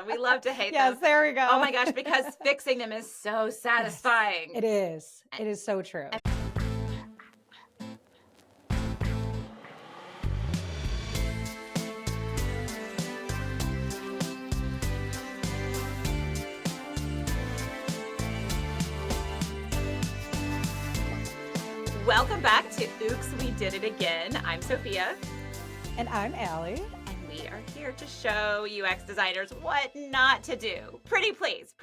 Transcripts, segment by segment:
them. We love to hate Yes, them. there we go. Oh my gosh, because fixing them is so satisfying. Yes, it is. It is so true. Welcome back to OOUX, We Did It Again. I'm Sophia. And I'm Allie. And we are here to show UX designers what not to do. Pretty please.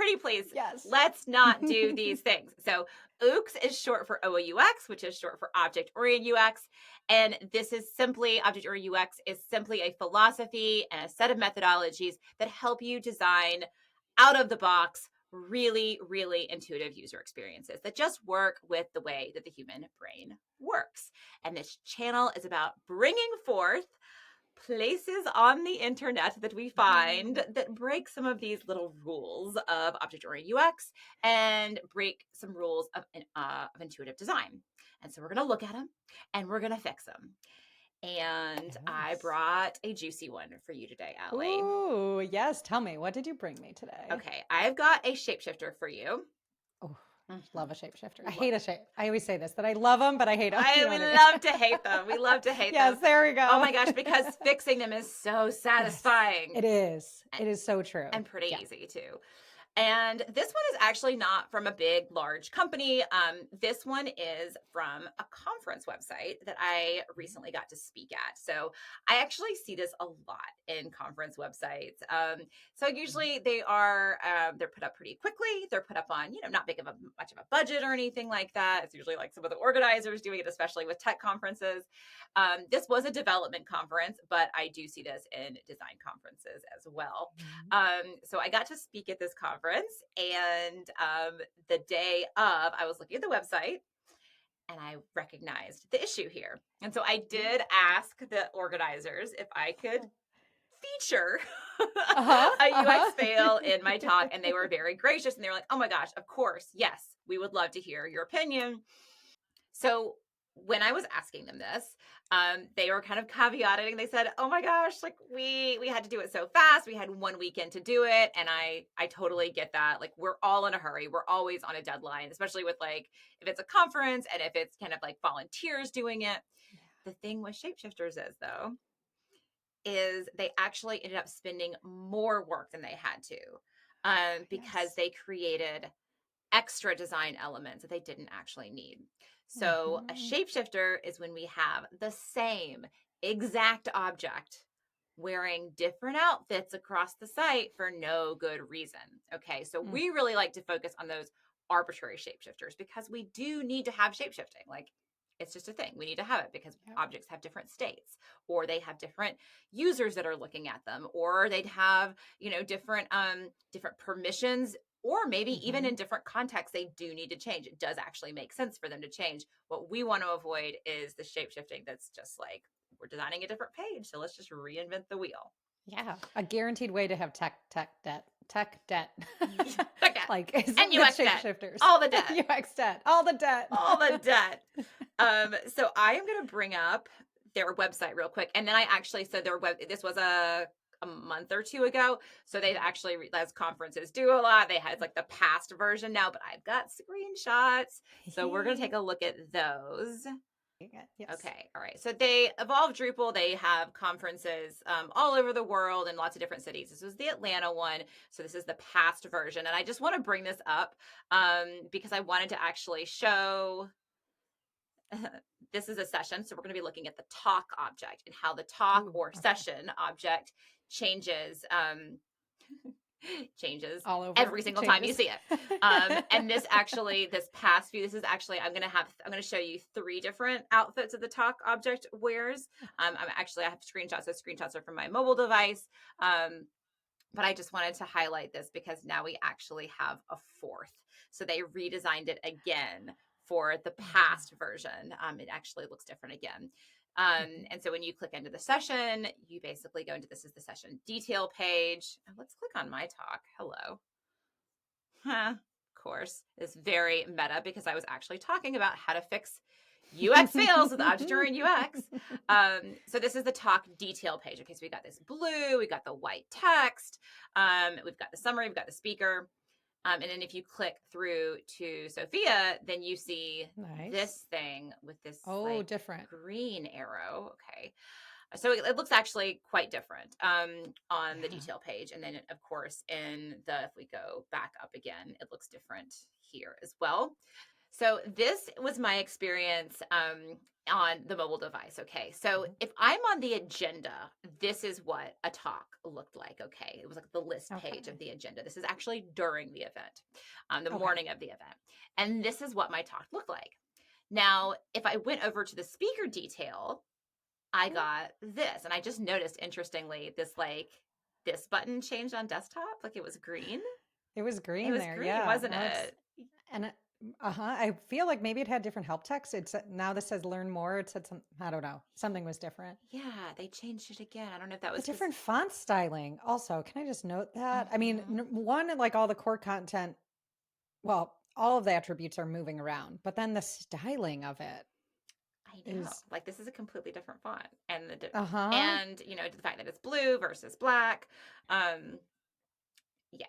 Yes. Let's not do these things. So OOUX is short for OOUX, which is short for object-oriented UX. And this is simply, object-oriented UX is simply a philosophy and a set of methodologies that help you design out of the box really, really intuitive user experiences that just work with the way that the human brain works. And this channel is about bringing forth places on the internet that we find that break some of these little rules of object-oriented UX and break some rules of intuitive design. And so we're going to look at them and we're going to fix them. And yes. I brought a juicy one for you today, Allie. Ooh, yes. Tell me, what did you bring me today? Okay, I've got a shapeshifter for you. Oh, love a shapeshifter. I hate a shape. I always say this, that I love them, but I hate them. We love to hate them. We love to hate them. Yes, there we go. Oh my gosh, because fixing them is so satisfying. Yes, it is. It is so true. And pretty easy too. And this one is actually not from a big, large company. This one is from a conference website that I recently got to speak at. So I actually see this a lot in conference websites. So usually they are, they're put up pretty quickly. They're put up on, not much of a budget or anything like that. It's usually like some of the organizers doing it, especially with tech conferences. This was a development conference, but I do see this in design conferences as well. So I got to speak at this conference. And the day of, I was looking at the website and I recognized the issue here. And so I did ask the organizers if I could feature a UX fail in my talk. And they were very gracious. And they were like, oh my gosh, of course. Yes, we would love to hear your opinion. So when I was asking them this, they were kind of caveating. They said, oh my gosh, like we had to do it so fast. We had 1 weekend to do it. And I totally get that. Like we're all in a hurry. We're always on a deadline, especially with like, if it's a conference and if it's kind of like volunteers doing it. Yeah. The thing with Shapeshifters is they actually ended up spending more work than they had to because they created extra design elements that they didn't actually need. So a shapeshifter is when we have the same exact object wearing different outfits across the site for no good reason. Okay, so we really like to focus on those arbitrary shapeshifters because we do need to have shapeshifting. Like it's just a thing. We need to have it because objects have different states, or they have different users that are looking at them, or they'd have, different permissions. Or maybe even in different contexts, they do need to change. It does actually make sense for them to change. What we want to avoid is the shape-shifting that's just like, we're designing a different page, so let's just reinvent the wheel. Yeah, a guaranteed way to have tech debt. Like and UX debt. Shapeshifters. All the debt. UX debt. All the debt. All the debt. So I am going to bring up their website real quick. And then this was a month or two ago. So they've actually, as conferences do a lot, they had like the past version now, but I've got screenshots. So we're going to take a look at those. Yes. Okay. All right. So they evolve Drupal. They have conferences all over the world in lots of different cities. This was the Atlanta one. So this is the past version. And I just want to bring this up because I wanted to actually show this is a session. So we're going to be looking at the talk object and how the talk session object changes all over every single time you see it. And this past view, I'm going to show you 3 different outfits of the talk object wears. I have screenshots. Those screenshots are from my mobile device. But I just wanted to highlight this because now we actually have a 4th. So they redesigned it again for the past version. It actually looks different again. And so when you click into the session, you basically go into, this is the session detail page. Let's click on my talk. Hello. Of course, it's very meta because I was actually talking about how to fix UX fails with object oriented UX. So this is the talk detail page. Okay, so we got this blue, we got the white text, we've got the summary, we've got the speaker. And then if you click through to Sophia, then you see Nice. this thing with this Oh, like different. green arrow. Okay. So it looks actually quite different on the Yeah. detail page. And then, of course, if we go back up again, it looks different here as well. So this was my experience on the mobile device. Okay. So Mhm. if I'm on the agenda, this is what a talk looked like. Okay. It was like the list page of Okay. the agenda. This is actually during the event, the Okay. morning of the event. And this is what my talk looked like. Now, if I went over to the speaker detail, I Mm. got this. And I just noticed, interestingly, this button changed on desktop. Like it was green. It was It green was there. green, Yeah. wasn't Now it's it? and I feel like maybe it had different help text. It's now this says learn more. It said some I don't know. Something was different. Yeah, they changed it again. I don't know if that The was because. different font styling also. Can I just note that? I mean, Mhm. one, like all the core content, well, all of the attributes are moving around, but then the styling of it I know. is Like this is a completely different font, and uh-huh. and the fact that it's blue versus black. Yeah.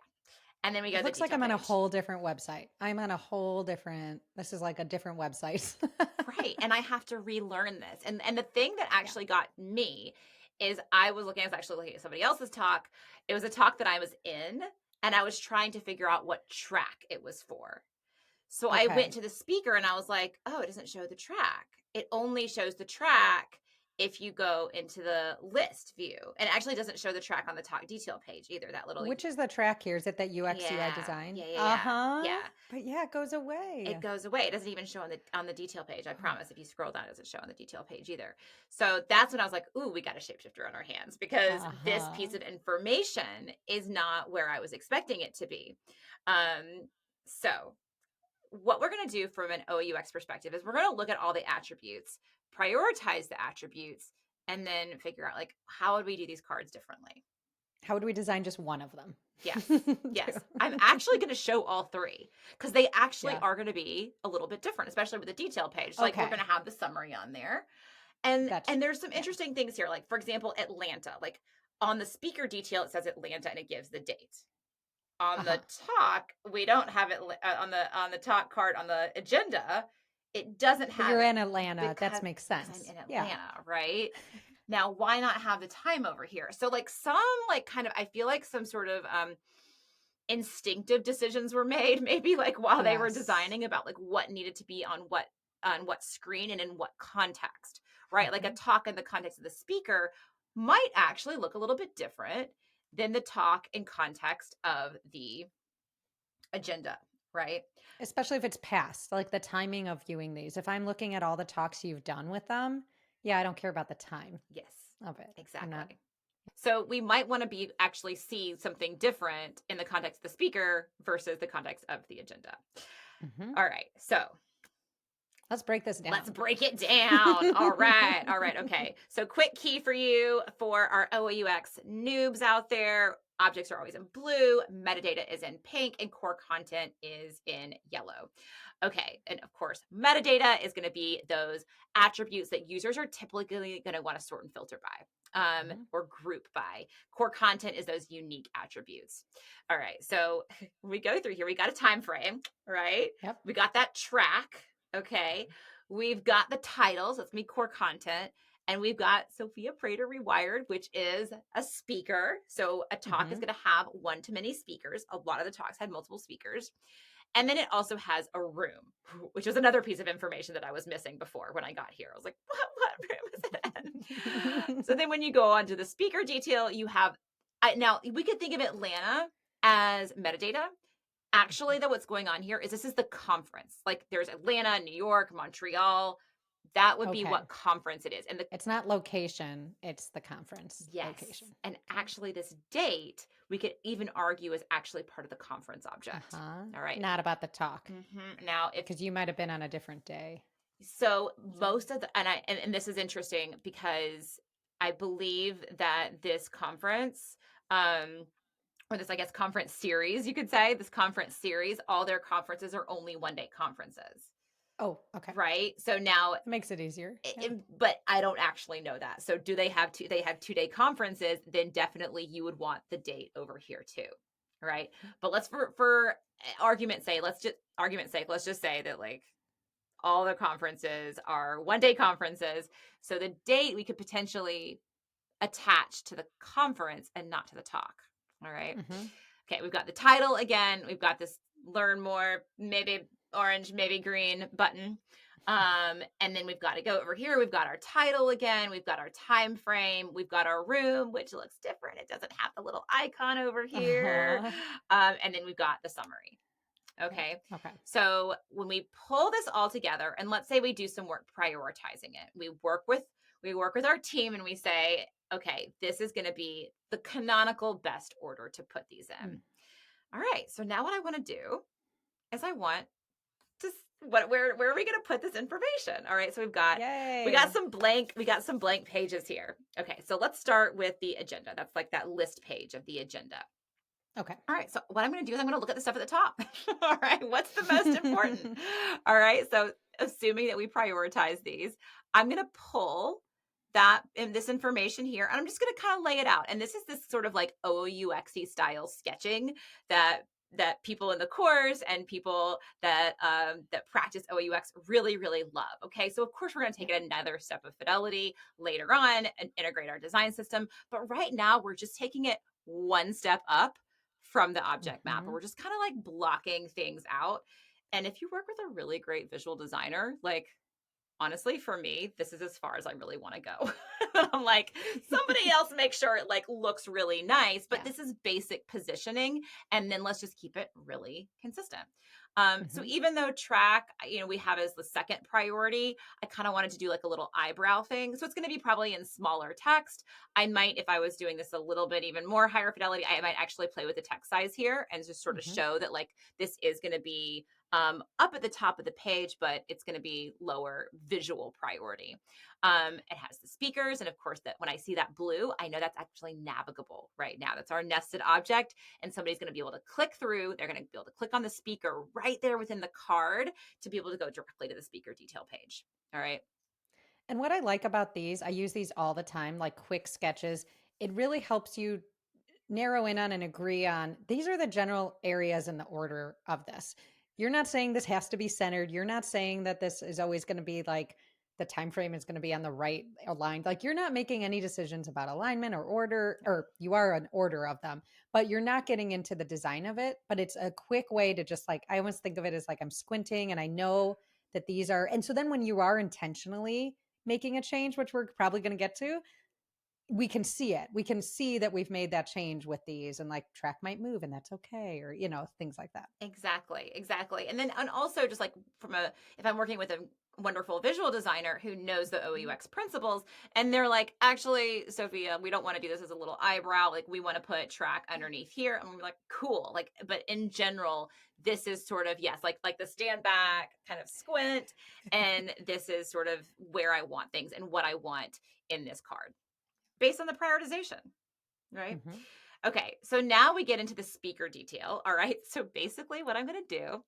And then we go It to the looks like detail I'm on a page. whole different website. I'm on a whole different, this is like a different website. Right. And I have to relearn this. And the thing that Yeah. actually got me is I was actually looking at somebody else's talk. It was a talk that I was in, and I was trying to figure out what track it was for. So I went Okay. to the speaker and I was like, oh, it doesn't show the track. It only shows the track if you go into the list view. And it actually doesn't show the track on the talk detail page either. That little, Which is the track here? Is it that UX UI yeah, design? yeah, yeah, yeah, Uh-huh. yeah. But yeah, it goes away. It goes away. It doesn't even show on the detail page. I Oh. promise. If you scroll down, it doesn't show on the detail page either. So that's when I was like, ooh, we got a shapeshifter on our hands because this piece Uh-huh. of information is not where I was expecting it to be. So what we're going to do from an OUX perspective is we're going to look at all the attributes, prioritize the attributes, and then figure out like how would we do these cards differently. How would we design just one of them? Yes. Two. Yes. I'm actually going to show all three because they actually Yeah. are going to be a little bit different, especially with the detail page. Like we're going Okay. to have the summary on there. And That's and there's some yeah. interesting things here. Like for example, Atlanta. Like on the speaker detail, it says Atlanta and it gives the date. On the Uh-huh. talk, we don't have it on the talk card on the agenda. It doesn't But have you're it in Atlanta. That makes because I'm sense. in Yeah. Atlanta, right? Now, why not have the time over here? So like some like kind of I feel like some sort of instinctive decisions were made maybe like while they were Yes. designing about like what needed to be on what screen and in what context, right? Like a Mhm. talk in the context of the speaker might actually look a little bit different than the talk in context of the agenda, right? Especially if it's past, like the timing of viewing these. If I'm looking at all the talks you've done with them, yeah, I don't care about the time Yes, of it. I'm not. exactly. So we might want to be actually see something different in the context of the speaker versus the context of the agenda. Mhm. All right. So Let's break this let's down. break it down. All right. All right. Okay. So, quick key for you for our OOUX noobs out there: objects are always in blue, metadata is in pink, and core content is in yellow. Okay. And of course, metadata is going to be those attributes that users are typically going to want to sort and filter by. Mhm. Or group by. Core content is those unique attributes. All right. So we go through here. We got a time frame, right? Yep. We got that track. Okay. We've got the titles, that's me core content. And we've got Sophia Prater Rewired, which is a speaker. So a talk is Mhm. going to have one to many speakers. A lot of the talks had multiple speakers. And then it also has a room, which was another piece of information that I was missing before when I got here. I was like, what room is it in? So then when you go on to the speaker detail, you have, now we could think of Atlanta as metadata. Actually, though, what's going on here is this is the conference. Like there's Atlanta, New York, Montreal. That would be Okay. what conference it is. And the It's not location, it's the conference yes. location. And Okay. actually, this date we could even argue is actually part of the conference object. Uh-huh. All right. Not about the talk Now, if because you might have been on a different day. so, most of the and this is interesting because I believe that this conference, or this I guess conference series, you could say this conference series, all their conferences are only 1 day conferences. Oh, okay. right? So now That makes it easier. Yeah. but I don't actually know that. So do they have 2-day conferences, then definitely you would want the date over here too, right? But let's for argument's sake, let's just say that like all the conferences are 1-day conferences. So the date we could potentially attach to the conference and not to the talk. All right. Mm-hmm. Okay, we've got the title again. We've got this learn more, maybe orange, maybe green button. And then we've got to go over here. We've got our title again. We've got our time frame. We've got our room, which looks different. It doesn't have the little icon over here. Uh-huh. And then we've got the summary. Yeah. Okay. Okay. So when we pull this all together, and let's say we do some work prioritizing it, we work with our team and we say, okay, this is going to be the canonical best order to put these Mm. in. All right. So now what I want to do is I want to where are we going to put this information? All right. So Yay. we got some blank pages here. Okay. So let's start with the agenda. That's like that list page of the agenda. Okay. All right. So what I'm going to do is I'm going to look at the stuff at the top. All right. What's the most important? All right. So assuming that we prioritize these, I'm going to pull that in this information here, and I'm just going to kind of lay it out. And this is this sort of like OOUXy style sketching that people in the course and people that practice OOUX really love. Okay, so of course we're going to Yeah. take it another step of fidelity later on and integrate our design system. But right now we're just taking it one step up from the object map, and Mm-hmm. we're just kind of like blocking things out. And if you work with a really great visual designer, like honestly, for me, this is as far as I really want to go. I'm like, somebody else make sure it like looks really nice, but Yeah. this is basic positioning, and then let's just keep it really consistent. So Mm-hmm. even though track, we have as the second priority, I kind of wanted to do like a little eyebrow thing. So it's going to be probably in smaller text. I might, if I was doing this a little bit even more higher fidelity, I might actually play with the text size here and just sort of Mm-hmm. show that like this is going to be up at the top of the page, but it's going to be lower visual priority. It has the speakers, and of course, that when I see that blue, I know that's actually navigable right now. That's our nested object, and somebody's going to be able to click through. They're going to be able to click on the speaker right there within the card to be able to go directly to the speaker detail page. All right. And what I like about these, I use these all the time, like quick sketches. It really helps you narrow in on and agree on these are the general areas in the order of this. You're not saying this has to be centered. You're not saying that this is always going to be like the time frame is going to be on the right aligned. Like you're not making any decisions about alignment or order, or you are an order of them, but you're not getting into the design of it. But it's a quick way to just like I almost think of it as like I'm squinting and I know that these are and so then when you are intentionally making a change, which we're probably going to get to, we can see it. We can see that we've made that change with these and like track might move and that's okay or things like that. Exactly. And also just like if I'm working with a wonderful visual designer who knows the Mhm. OUX principles and they're like, actually, Sophia, we don't want to do this as a little eyebrow. Like we want to put track underneath here. And we're like, cool. Like, but in general, this is sort of, yes, like the stand back kind of squint. And this is sort of where I want things and what I want in this card based on the prioritization. Right. Mhm. Okay, so now we get into the speaker detail. All right, so basically, what I'm going to do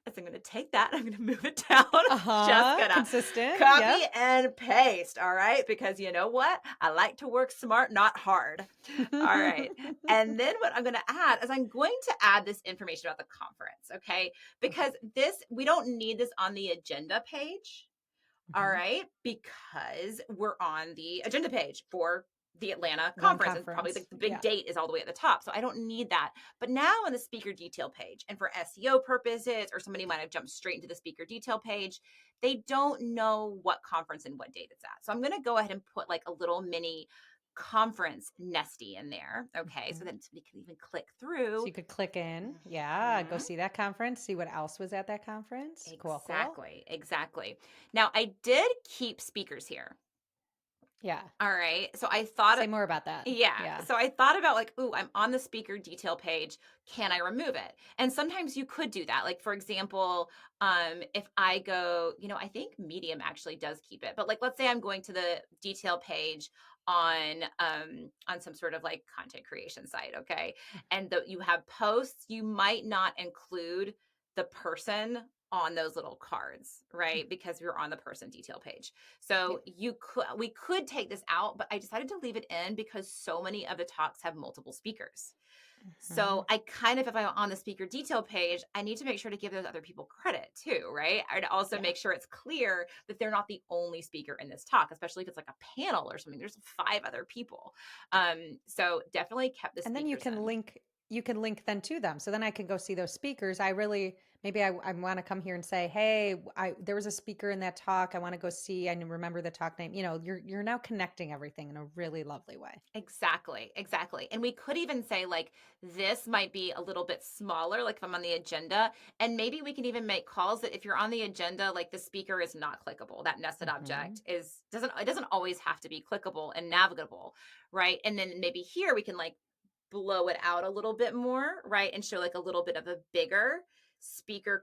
is I'm going to take that, I'm going to move it down. Just Uh-huh. gonna Consistent. copy Yep. and paste. All right, because you know what? I like to work smart, not hard. All right, and then what I'm going to add is I'm going to add this information about the conference. Okay, Okay. because we don't need this on the agenda page. All Mhm. right, because we're on the agenda page for the Atlanta One conference, and probably conference. the big Yeah. date is all the way at the top. So I don't need that. But now on the speaker detail page, and for SEO purposes, or somebody might have jumped straight into the speaker detail page, they don't know what conference and what date it's at. So I'm going to go ahead and put like a little mini conference nesty in there. Okay, so Mhm. then somebody can even click So through. you could click in. Yeah, go Mhm. see that conference, see what else was at that conference. Cool, cool. Exactly. Now I did keep speakers here. Yeah. All right. So I thought, Say more about that. yeah. Yeah. So I thought about like, ooh, I'm on the speaker detail page. Can I remove it? And sometimes you could do that. Like for example, if I go, I think Medium actually does keep it. But like, let's say I'm going to the detail page on some sort of like content creation site, okay? And you have posts, you might not include the person on those little cards, right? Because we were on the person detail page. So Yep. we could take this out, but I decided to leave it in because so many of the talks have multiple speakers. So Mhm. I kind of, if I'm on the speaker detail page, I need to make sure to give those other people credit too, right? I'd also Yeah. make sure it's clear that they're not the only speaker in this talk, especially if it's like a panel or something. There's 5 other people. So definitely kept the And then speakers in. you can link then to them. So then I can go see those speakers. I really maybe I want to come here and say, "Hey, there was a speaker in that talk. I want to go see. I remember the talk name." You know, you're now connecting everything in a really lovely way. Exactly, exactly. And we could even say, like, this might be a little bit smaller, like if I'm on the agenda. And maybe we can even make calls that if you're on the agenda, like the speaker is not clickable. That nested Mhm. object is doesn't always have to be clickable and navigable, right? And then maybe here we can like blow it out a little bit more, right? And show like a little bit of a bigger speaker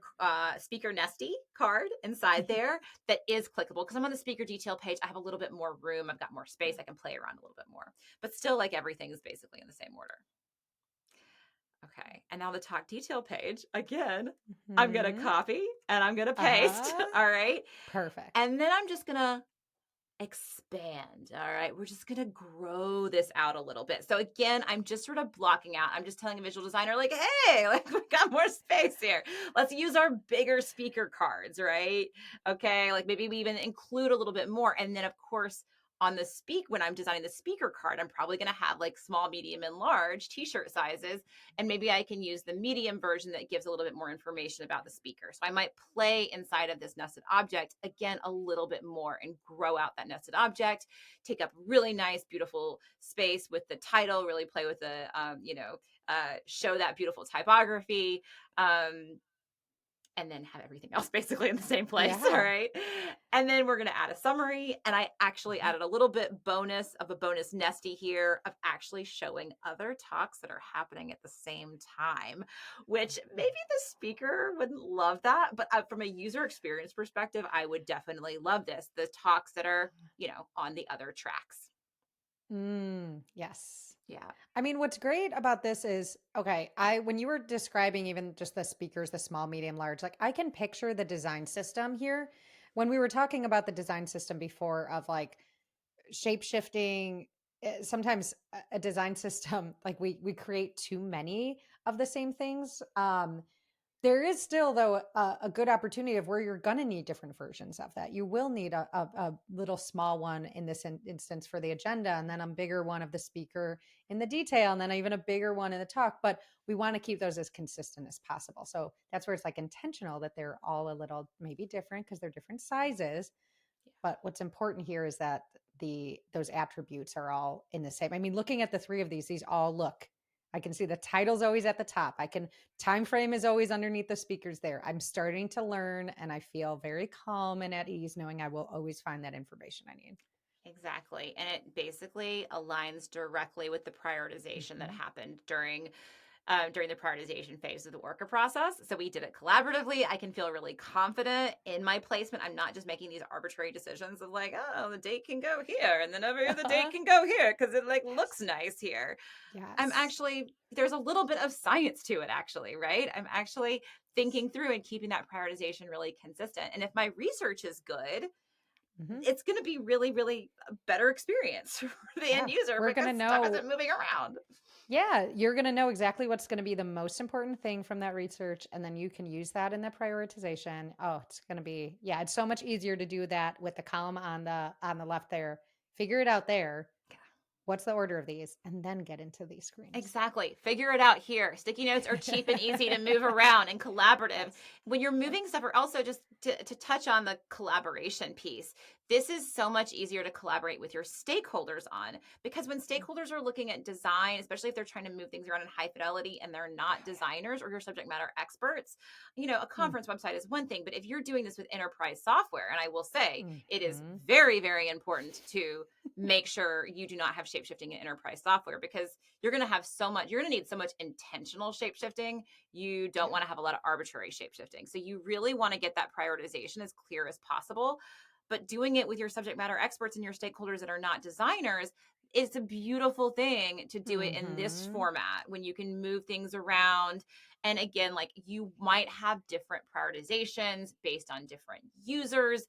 nesty card inside there that is clickable because I'm on the speaker detail page. I have a little bit more room. I've got more space. I can play around a little bit more, but still like everything is basically in the same order. Okay. And now the talk detail page again, I'm going to Mhm. copy and I'm going to paste. Uh-huh. All right. Perfect. And then I'm just going to expand. All right. We're just going to grow this out a little bit. So again, I'm just sort of blocking out. I'm just telling a visual designer like, "Hey, like we got more space here. Let's use our bigger speaker cards, right? Okay? Like maybe we even include a little bit more." And then of course, on the when I'm designing the speaker card, I'm probably going to have like small, medium, and large t-shirt sizes, and maybe I can use the medium version that gives a little bit more information about the speaker. So I might play inside of this nested object again a little bit more and grow out that nested object, take up really nice, beautiful space with the title, really play with the, show that beautiful typography. Um, and then have everything else basically in the same place. All Yeah. right. And then we're going to add a summary. And I actually Mhm. added a little bit bonus nesty here of actually showing other talks that are happening at the same time, which maybe the speaker wouldn't love that. But from a user experience perspective, I would definitely love this. The talks that are, on the other tracks. Yes. Yeah. I mean, what's great about this is, okay, I when you were describing even just the speakers, the small, medium, large, like I can picture the design system here. When we were talking about the design system before of like shape shifting, sometimes a design system like we create too many of the same things. There is still, though, a good opportunity of where you're going to need different versions of that. You will need a little small one in this instance for the agenda, and then a bigger one of the speaker in the detail, and then even a bigger one in the talk. But we want to keep those as consistent as possible. So that's where it's like intentional that they're all a little maybe different because they're different sizes. But what's important here is that those attributes are all in the same. I mean, looking at the three of these all look. I can see the title's always at the top. I can time frame is always underneath the speakers there. I'm starting to learn and I feel very calm and at ease knowing I will always find that information I need. Exactly. And it basically aligns directly with the prioritization that Mhm. happened during the prioritization phase of the worker process. So we did it collaboratively. I can feel really confident in my placement. I'm not just making these arbitrary decisions of like, oh, the date can go here, and then over here the date can go here because it like looks Yes. nice here. I'm Yes. actually there's a little bit of science to it actually, right? I'm actually thinking through and keeping that prioritization really consistent. And if my research is good, Mhm. it's going to be really, really a better experience for the end Yeah. user We're going because to stuff know. isn't moving around. Yeah, you're going to know exactly what's going to be the most important thing from that research. And then you can use that in the prioritization. Oh, it's going to be, yeah, it's so much easier to do that with the column on the left there. Figure it out there. What's the order of these? And then get into these screens. Exactly. Figure it out here. Sticky notes are cheap and easy to move around and collaborative. Yes. When you're Yep. moving stuff, or also just to touch on the collaboration piece, this is so much easier to collaborate with your stakeholders on because when stakeholders are looking at design, especially if they're trying to move things around in high fidelity and they're not designers or your subject matter experts, a Mm. conference website is one thing, but if you're doing this with enterprise software, and I will say it is Mhm. very, very important to make sure you do not have shapeshifting in enterprise software because you're going to need so much intentional shapeshifting. You don't Yeah. want to have a lot of arbitrary shapeshifting. So you really want to get that prioritization as clear as possible. But doing it with your subject matter experts and your stakeholders that are not designers, it's a beautiful thing to do it in this Mhm. format when you can move things around. And again, like you might have different prioritizations based on different users,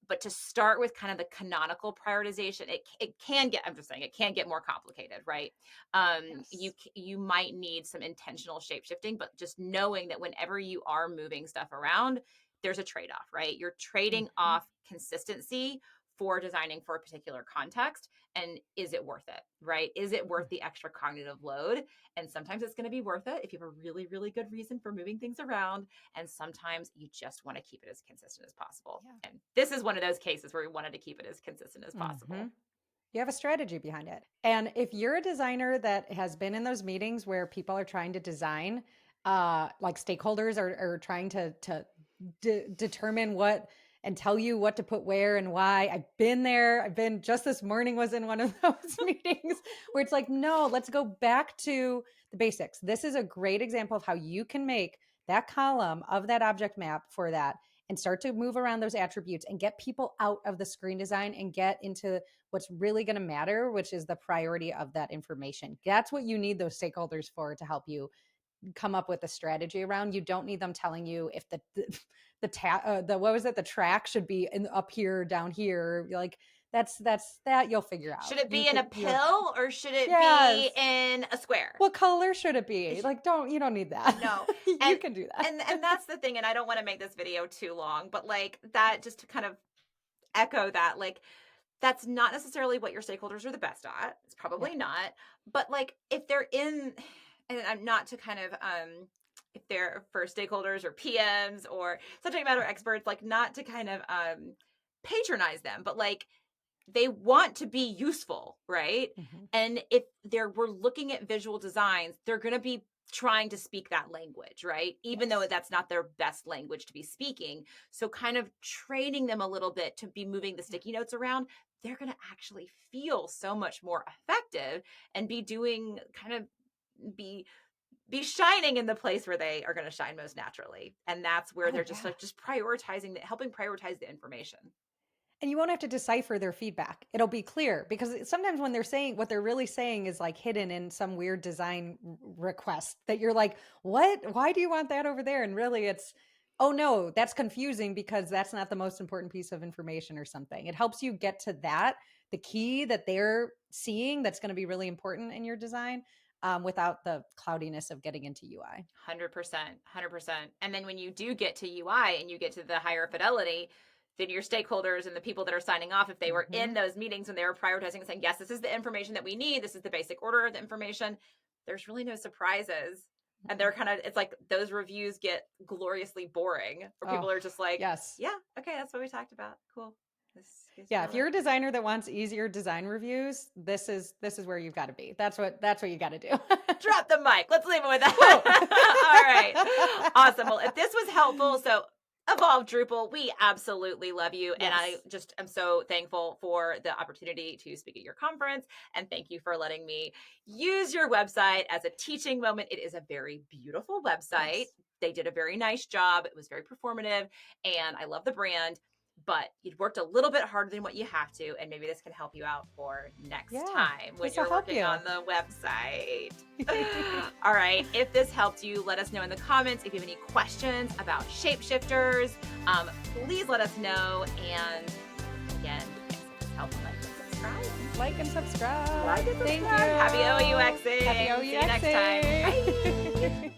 but to start with kind of the canonical prioritization, it can get, I'm just saying, it can get more complicated, right? Yes. You might need some intentional shape shifting, but just knowing that whenever you are moving stuff around, there's a trade-off, right? You're trading Mhm. off consistency for designing for a particular context. And is it worth it, right? Is it worth Mm. the extra cognitive load? And sometimes it's going to be worth it if you have a really, really good reason for moving things around. And sometimes you just want to keep it as consistent as possible. Yeah. And this is one of those cases where we wanted to keep it as consistent as possible. Mhm. You have a strategy behind it. And if you're a designer that has been in those meetings where people are trying to design, like stakeholders are trying to determine what and tell you what to put where and why. I've been there. I've been just this morning was in one of those meetings where it's like, no, let's go back to the basics. This is a great example of how you can make that column of that object map for that and start to move around those attributes and get people out of the screen design and get into what's really going to matter, which is the priority of that information. That's what you need those stakeholders for to help you come up with a strategy around. You don't need them telling you if the what was it, the track should be up here, down here. Like that you'll figure out. Should it be in a You have that. pill or should it be Yes. in a square? What color should it be? Like, you don't need that. No. You And can do that. and that's the thing, and I don't want to make this video too long, but like that, just to kind of echo that, like that's not necessarily what your stakeholders are the best at. It's Yeah. probably not. But like if they're in, and I'm not to kind of if they're for stakeholders or PMs or subject matter experts, like not to kind of patronize them, but like they want to be useful, right? Mhm. And if we're looking at visual designs, they're going to be trying to speak that language, right? Even though Yes. that's not their best language to be speaking. So kind of training them a little bit to be moving the Yeah. sticky notes around, they're going to actually feel so much more effective and be doing kind of be be shining in the place where they are going to shine most naturally. And that's where Oh they're just yeah. like just prioritizing helping prioritize the information. And you won't have to decipher their feedback. It'll be clear because sometimes when they're saying what they're really saying is like hidden in some weird design request that you're like, what? Why do you want that over there? And really it's, oh no, that's confusing because that's not the most important piece of information or something. It helps you get to that, the key that they're seeing that's going to be really important in your design without the cloudiness of getting into UI. 100%, 100%. And then when you do get to UI and you get to the higher fidelity, then your stakeholders and the people that are signing off, if they were Mm-hmm. in those meetings when they were prioritizing and saying, yes, this is the information that we need, this is the basic order of the information, there's really no surprises. And they're kind of, it's like those reviews get gloriously boring, where Oh, people are just like, yes. yeah, okay, that's what we talked about. Cool. This is Yeah, if really you're a designer that wants easier design reviews, this is where you've got to be. That's what you got to do. drop the mic. Let's leave it with Whoa. that. All right. Awesome. Well, if this was helpful, so Evolve Drupal, we absolutely love you. And I Yes. just am so thankful for the opportunity to speak at your conference. And thank you for letting me use your website as a teaching moment. It is a very beautiful website. Yes. They did a very nice job. It was very performative. And I love the brand. But you'd worked a little bit harder than what you have to. And maybe this can help you out for next Yeah. time when This will you're help working you. on the website. All right. If this helped you, let us know in the comments. If you have any questions about shapeshifters, please let us know. And again, thanks for helping, like and subscribe. Like and subscribe. Like and Thank you. subscribe. Happy OUXing. Happy See you next time. OUXing. Bye.